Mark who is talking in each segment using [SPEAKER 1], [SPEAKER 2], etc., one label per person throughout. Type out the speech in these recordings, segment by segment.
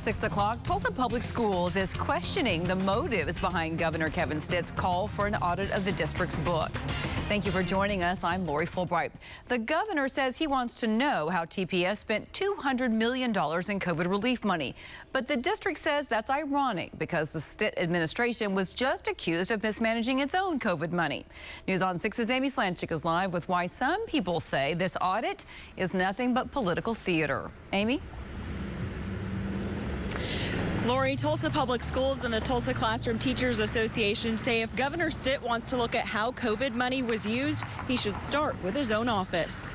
[SPEAKER 1] 6 o'clock, Tulsa Public Schools is questioning the motives behind Governor Kevin Stitt's call for an audit of the district's books. Thank you for joining us. I'm Lori Fulbright. The governor says he wants to know how TPS spent $200 million in COVID relief money. But the district says that's ironic because the Stitt administration was just accused of mismanaging its own COVID money. News on 6's Amy Slanchik is live with why some people say this audit is nothing but political theater. Amy?
[SPEAKER 2] Lori, Tulsa Public Schools and the Tulsa Classroom Teachers Association say if Governor Stitt wants to look at how COVID money was used, he should start with his own office.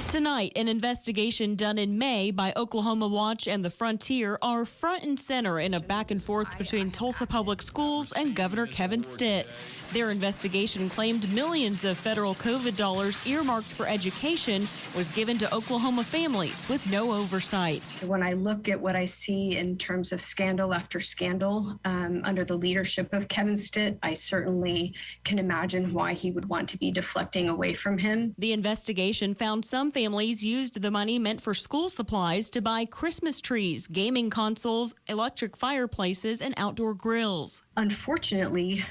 [SPEAKER 2] Tonight, an investigation done in May by Oklahoma Watch and the Frontier are front and center in a back and forth between Tulsa Public Schools and Governor Kevin Stitt. Their investigation claimed millions of federal COVID dollars earmarked for education was given to Oklahoma families with no oversight.
[SPEAKER 3] When I look at what I see in terms of scandal after scandal under the leadership of Kevin Stitt, I certainly can imagine why he would want to be deflecting away from him.
[SPEAKER 2] The investigation found some families used the money meant for school supplies to buy Christmas trees, gaming consoles, electric fireplaces, and outdoor grills.
[SPEAKER 3] Unfortunately,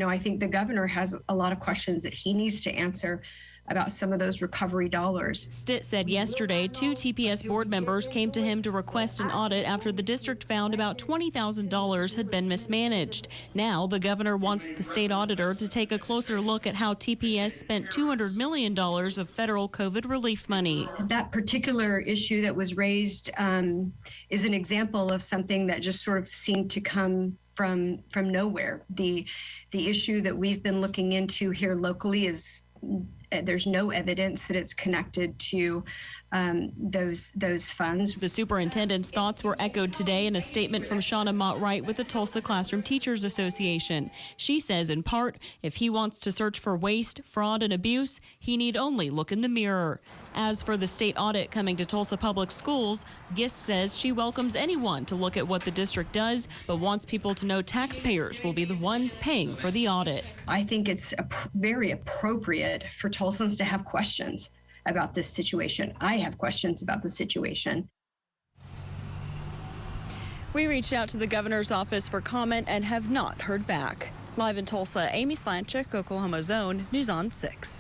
[SPEAKER 3] I think the governor has a lot of questions that he needs to answer about some of those recovery dollars.
[SPEAKER 2] Stitt said yesterday 2 TPS board members came to him to request an audit after the district found about $20,000 had been mismanaged. Now the governor wants the state auditor to take a closer look at how TPS spent $200 million of federal COVID relief money.
[SPEAKER 3] That particular issue that was raised is an example of something that just sort of seemed to come from nowhere. The issue that we've been looking into here locally is there's no evidence that it's connected to those funds.
[SPEAKER 2] The superintendent's thoughts were echoed today in a statement from Shauna Mott-Wright with the Tulsa Classroom Teachers Association. She says, in part, if he wants to search for waste, fraud, and abuse, he need only look in the mirror. As for the state audit coming to Tulsa Public Schools, Gist says she welcomes anyone to look at what the district does, but wants people to know taxpayers will be the ones paying for the audit.
[SPEAKER 3] I think it's very appropriate for Tulsans to have questions about this situation. I have questions about the situation.
[SPEAKER 2] We reached out to the governor's office for comment and have not heard back. Live in Tulsa, Amy Slanchik, Oklahoma's Own, News on 6.